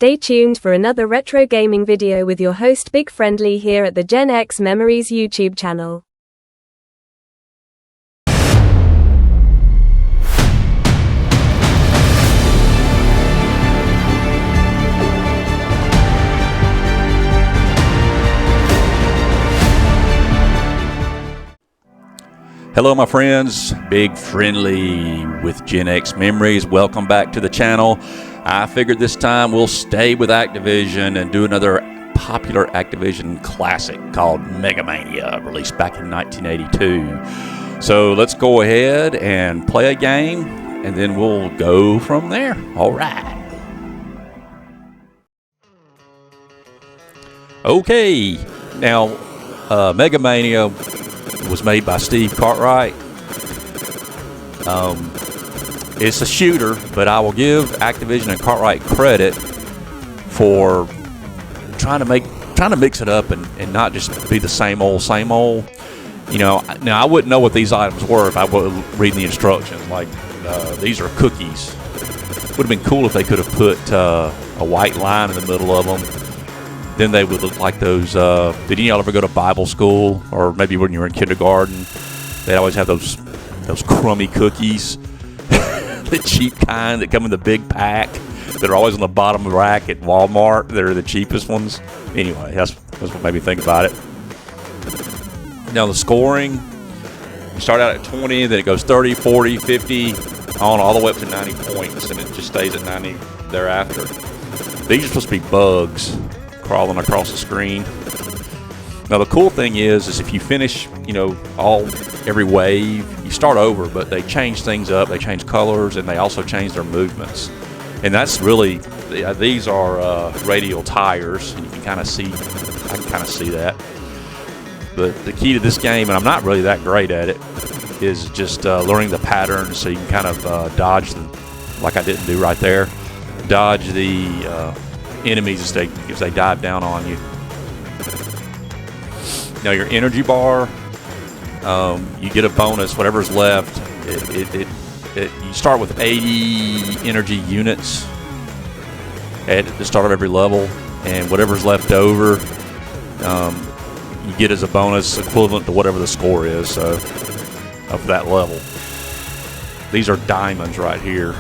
Stay tuned for another retro gaming video with your host Big Friendly here at the Gen X Memories YouTube channel. Hello my friends, Big Friendly with Gen X Memories. Welcome back to the channel. I figured this time we'll stay with Activision and do another popular Activision classic called Megamania, released back in 1982. So let's go ahead and play a game and then we'll go from there. All right. Okay, now Megamania was made by Steve Cartwright. It's a shooter, but I will give Activision and Cartwright credit for trying to mix it up and not just be the same old. You know, now I wouldn't know what these items were if I was reading the instructions. Like these are cookies. Would have been cool if they could have put a white line in the middle of them. Then they would look like those. Did y'all ever go to Bible school, or maybe when you were in kindergarten? They'd always have those crummy cookies, the cheap kind that come in the big pack. That are always on the bottom of the rack at Walmart. They're the cheapest ones. Anyway, that's what made me think about it. Now the scoring, you start out at 20, then it goes 30, 40, 50, on all the way up to 90 points, and it just stays at 90 thereafter. These are supposed to be bugs crawling across the screen. Now the cool thing is if you finish, you know, every wave, you start over, but they change things up. They change colors, and they also change their movements. And that's really, these are radial tires, and you can kind of see, I can kind of see that. But the key to this game, and I'm not really that great at it, is just learning the patterns so you can kind of dodge them, like I didn't do right there. Dodge the enemies as they dive down on you. Now your energy bar, you get a bonus, whatever's left. You start with 80 energy units at the start of every level, and whatever's left over, you get as a bonus equivalent to whatever the score is of that level. These are diamonds right here.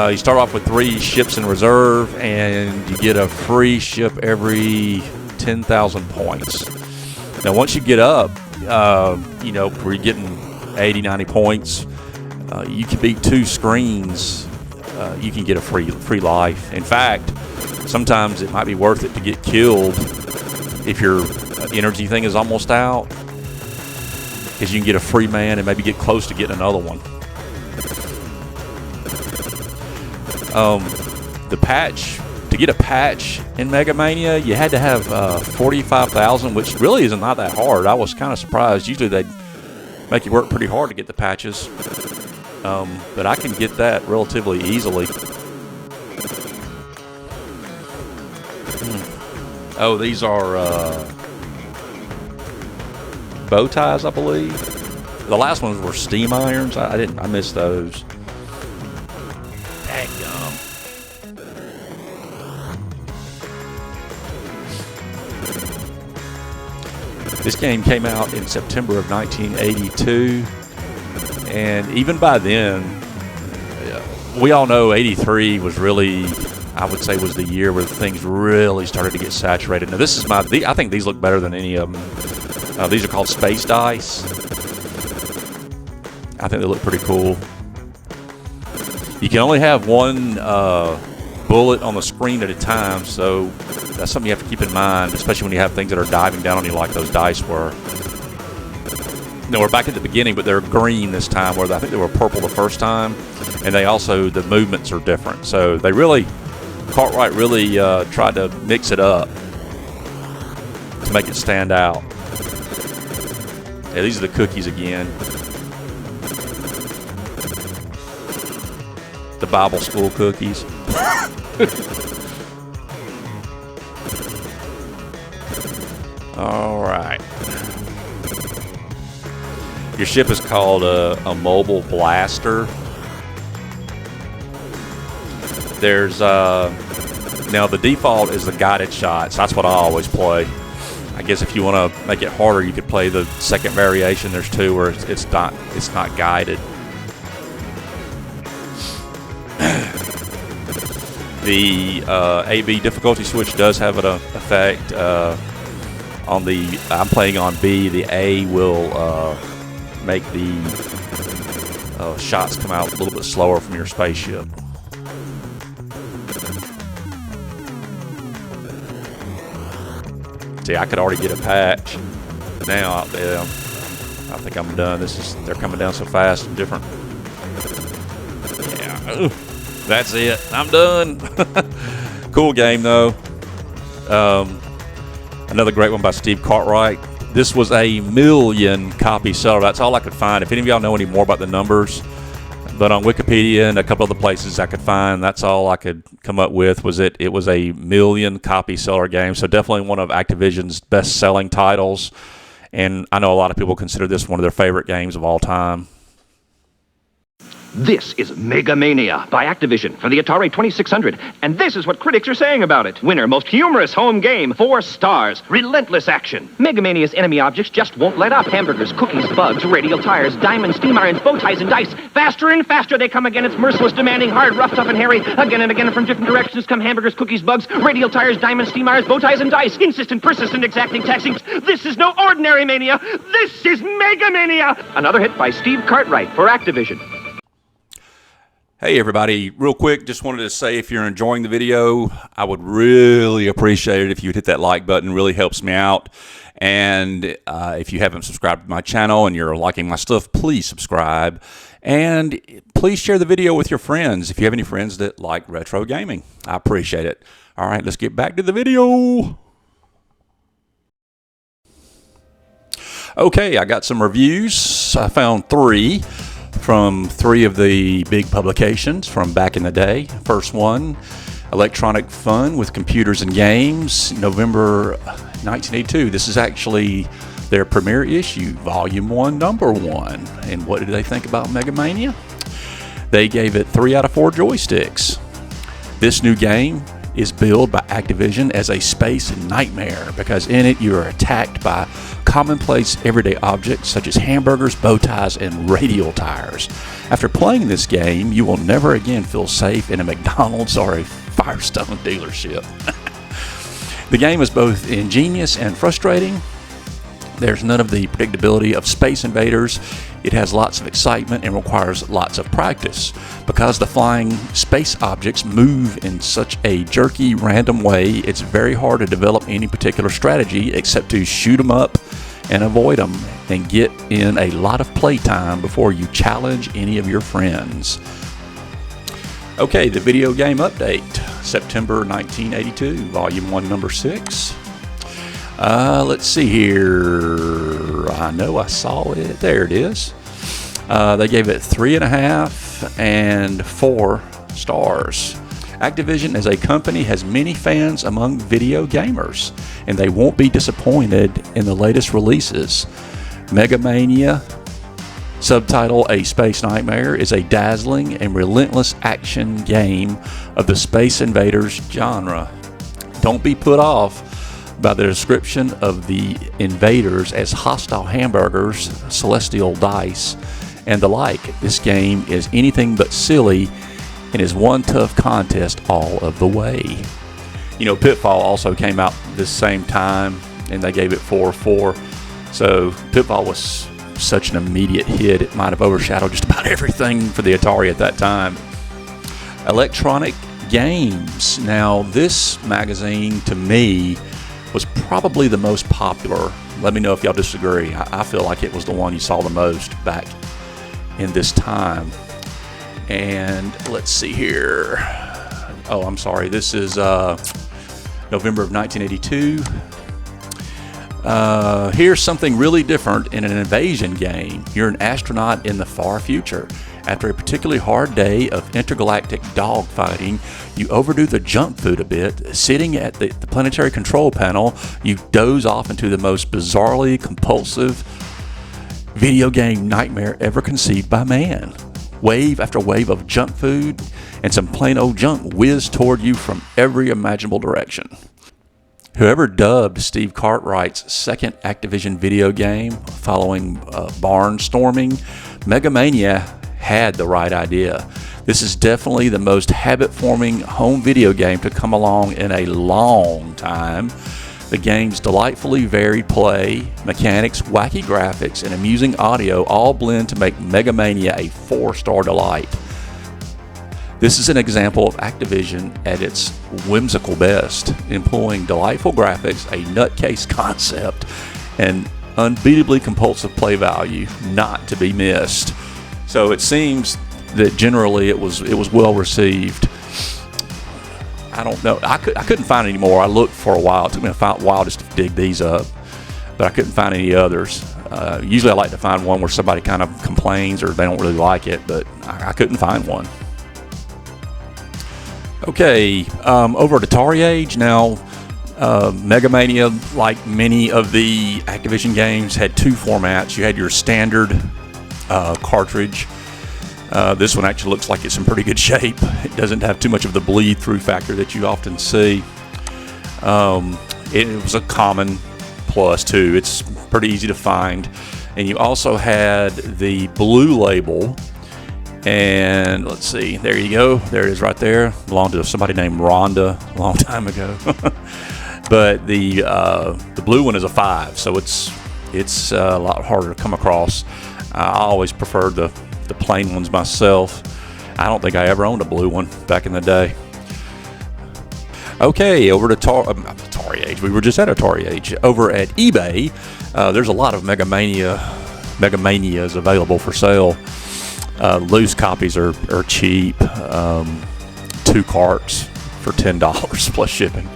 You start off with 3 ships in reserve, and you get a free ship every 10,000 points. Now once you get up, you know, where you're getting 80, 90 points, you can beat 2 screens. You can get a free life. In fact, sometimes it might be worth it to get killed if your energy thing is almost out, because you can get a free man and maybe get close to getting another one. The patch, to get a patch in Megamania, you had to have 45,000, which really isn't not that hard. I was kind of surprised. Usually they'd make you work pretty hard to get the patches, but I can get that relatively easily. Oh, these are bow ties, I believe. The last ones were steam irons. I missed those. This game came out in September of 1982, and even by then, we all know 83 was really, I would say, was the year where things really started to get saturated. Now this is I think these look better than any of them. These are called space dice. I think they look pretty cool. You can only have one bullet on the screen at a time, so that's something you have to keep in mind, especially when you have things that are diving down on you like those dice were. No, we're back at the beginning, but they're green this time, where I think they were purple the first time, and they also, the movements are different. So they really, Cartwright really tried to mix it up to make it stand out. Yeah, these are the cookies again. The Bible school cookies. All right. Your ship is called a mobile blaster. There's now the default is the guided shots. That's what I always play. I guess if you want to make it harder, you could play the second variation. There's two where it's not guided. The A/B difficulty switch does have an effect on the. I'm playing on B. The A will make the shots come out a little bit slower from your spaceship. See, I could already get a patch. Now, I think I'm done. They're coming down so fast and different. Yeah, that's it. I'm done. Cool game though. Another great one by Steve Cartwright. This was a 1 million copy seller. That's all I could find. If any of y'all know any more about the numbers, but on Wikipedia and a couple other places I could find, that's all I could come up with. Was it was a 1 million copy seller game. So definitely one of Activision's best selling titles. And I know a lot of people consider this one of their favorite games of all time. This is Megamania by Activision for the Atari 2600, and this is what critics are saying about it. Winner, most humorous home game, 4 stars, relentless action. Megamania's enemy objects just won't let up. Hamburgers, cookies, bugs, radial tires, diamonds, steam irons, bow ties, and dice. Faster and faster they come again. It's merciless, demanding, hard, rough, tough, and hairy. Again and again from different directions come hamburgers, cookies, bugs, radial tires, diamonds, steam irons, bow ties, and dice. Insistent, persistent, exacting, taxing. This is no ordinary mania. This is Megamania. Another hit by Steve Cartwright for Activision. Hey everybody, real quick, just wanted to say if you're enjoying the video, I would really appreciate it if you'd hit that like button. It really helps me out. And if you haven't subscribed to my channel and you're liking my stuff, please subscribe. And please share the video with your friends if you have any friends that like retro gaming. I appreciate it. All right, let's get back to the video. Okay, I got some reviews. I found 3. From 3 of the big publications from back in the day. First one, Electronic Fun with Computers and Games, November 1982. This is actually their premiere issue, Volume 1, Number 1. And what did they think about Megamania? They gave it 3 out of 4 joysticks. This new game is billed by Activision as a space nightmare because in it you are attacked by commonplace everyday objects such as hamburgers, bow ties, and radial tires. After playing this game, you will never again feel safe in a McDonald's or a Firestone dealership. The game is both ingenious and frustrating. There's none of the predictability of Space Invaders. It has lots of excitement and requires lots of practice. Because the flying space objects move in such a jerky, random way, it's very hard to develop any particular strategy except to shoot them up and avoid them and get in a lot of playtime before you challenge any of your friends. Okay, the video game update, September 1982, Volume 1, Number 6. Let's see here. I know I saw it. There it is. They gave it 3.5 and 4 stars. Activision as a company has many fans among video gamers, and they won't be disappointed in the latest releases. Megamania, subtitle A Space Nightmare, is a dazzling and relentless action game of the Space Invaders genre. Don't be put off by the description of the invaders as hostile hamburgers, celestial dice, and the like. This game is anything but silly and is one tough contest all of the way. You know, Pitfall also came out this same time, and they gave it 4/4. So Pitfall was such an immediate hit, it might have overshadowed just about everything for the Atari at that time. Electronic Games. Now, this magazine, to me, was probably the most popular. Let me know if y'all disagree. I feel like it was the one you saw the most back in this time. And let's see here. Oh, I'm sorry. This is November of 1982. Here's something really different in an invasion game. You're an astronaut in the far future. After a particularly hard day of intergalactic dogfighting, you overdo the junk food a bit. Sitting at the planetary control panel, you doze off into the most bizarrely compulsive video game nightmare ever conceived by man. Wave after wave of junk food and some plain old junk whizzed toward you from every imaginable direction. Whoever dubbed Steve Cartwright's second Activision video game following barnstorming, Megamania had the right idea. This is definitely the most habit-forming home video game to come along in a long time. The game's delightfully varied play, mechanics, wacky graphics, and amusing audio all blend to make Megamania a 4-star delight. This is an example of Activision at its whimsical best, employing delightful graphics, a nutcase concept, and unbeatably compulsive play value not to be missed. So it seems that generally it was well received. I don't know. I couldn't find any more. I looked for a while. It took me a while just to dig these up, but I couldn't find any others. Usually I like to find one where somebody kind of complains or they don't really like it, but I couldn't find one. Okay, over at Atari Age now, Megamania, like many of the Activision games, had two formats. You had your standard cartridge. This one actually looks like it's in pretty good shape. It doesn't have too much of the bleed-through factor that you often see. It was a common plus, too. It's pretty easy to find. And you also had the blue label. And let's see, there you go. There it is right there. Belonged to somebody named Rhonda a long time ago. But the blue one is a 5, so it's a lot harder to come across. I always preferred the plain ones myself. I don't think I ever owned a blue one back in the day. Okay, over to Atari Age. We were just at Atari Age. Over at eBay, there's a lot of Megamanias available for sale. Loose copies are cheap. 2 carts for $10 plus shipping.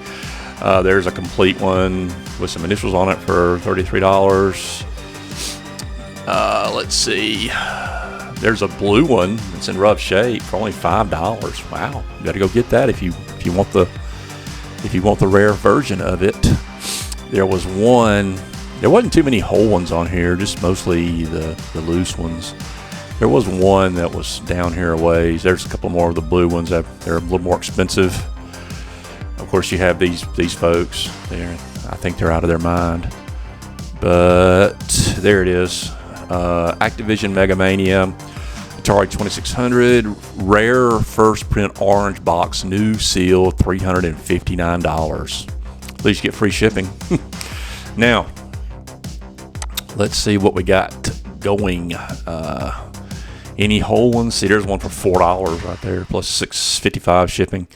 There's a complete one with some initials on it for $33. Let's see. There's a blue one that's in rough shape for only $5. Wow, you got to go get that if you want the rare version of it. There was one. There wasn't too many whole ones on here, just mostly the loose ones. There was one that was down here a ways. There's a couple more of the blue ones that they're a little more expensive. Of course, you have these folks. I think they're out of their mind. But there it is. Activision Megamania, Atari 2600, rare first print orange box, new seal, $359. At least you get free shipping. Now, let's see what we got going. Any whole ones? See, there's one for $4 right there, plus $6.55 shipping.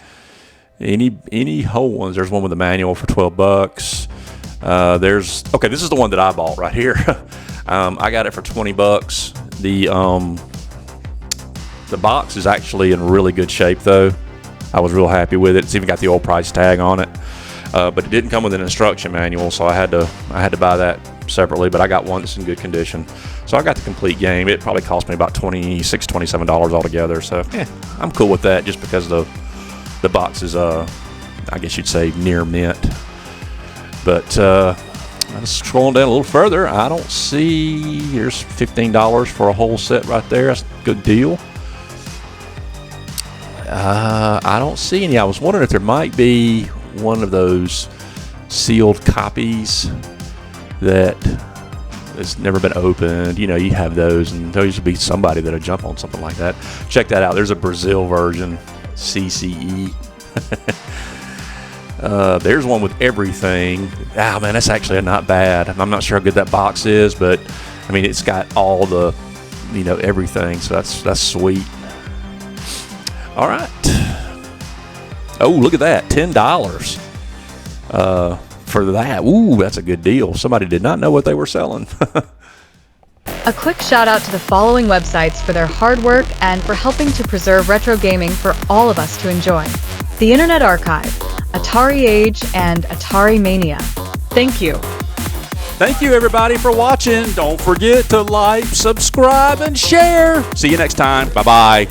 Any whole ones? There's one with a manual for $12. Okay, this is the one that I bought right here. I got it for $20. The box is actually in really good shape, though. I was real happy with it. It's even got the old price tag on it, but it didn't come with an instruction manual, so I had to buy that separately. But I got one that's in good condition, so I got the complete game. It probably cost me about $26, $27 altogether. So I'm cool with that, just because the box is I guess you'd say near mint. But scrolling down a little further, I don't see. Here's $15 for a whole set right there. That's a good deal. I don't see any. I was wondering if there might be one of those sealed copies that has never been opened. You know, you have those, and there used to be somebody that'll jump on something like that. Check that out. There's a Brazil version, CCE. There's one with everything. Ah, man, that's actually not bad. I'm not sure how good that box is, but I mean, it's got all the, everything. So that's sweet. All right. Oh, look at that, $10 for that. Ooh, that's a good deal. Somebody did not know what they were selling. A quick shout out to the following websites for their hard work and for helping to preserve retro gaming for all of us to enjoy: the Internet Archive, Atari Age, and Atari Mania. Thank you. Thank you, everybody, for watching. Don't forget to like, subscribe, and share. See you next time. Bye-bye.